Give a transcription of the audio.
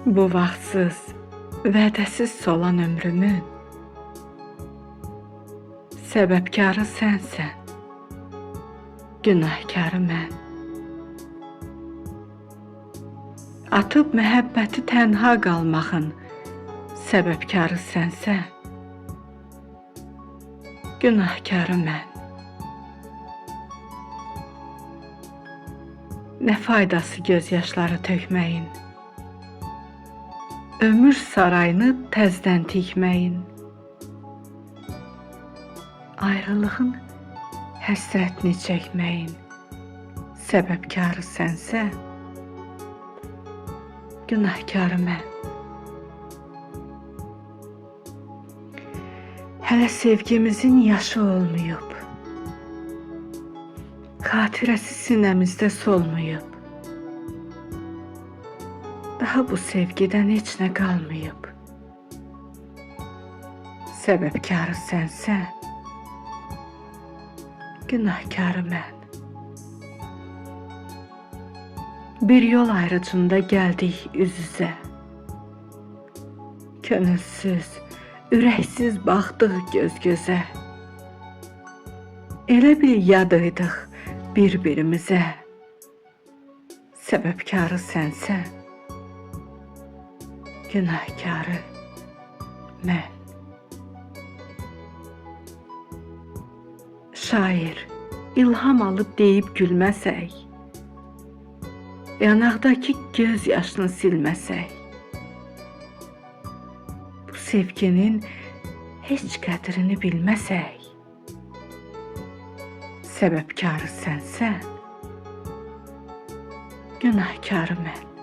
Bu vaxtsız, vədəsiz solan ömrümün səbəbkarı sənsən, günahkarı mən. Atıb məhəbbəti tənha qalmağın səbəbkarı sənsən, günahkarı mən. Nə faydası gözyaşları tökməyin, ömür sarayını təzdən tikməyin. Ayrılığın həsrətini çəkməyin, səbəbkarı sənsə, günahkarı mən. Hələ sevgimizin yaşı olmayıb, xatirəsi sinəmizdə solmayıb. Daha bu sevgidən heç nə qalmayıb. Səbəbkarı sənsə, günahkarı mən. Bir yol ayrıcında gəldik üz-üzə. Könülsüz, ürəksiz baxdıq göz-gözə. Elə bil yadıydıq bir-birimizə. Səbəbkarı sənsə, günahkarı mən. Şair, ilham alıb deyib gülməsək, yanaqdakı göz yaşını silməsək, bu sevginin heç qədrini bilməsək, səbəbkarı sənsə, günahkarı mən.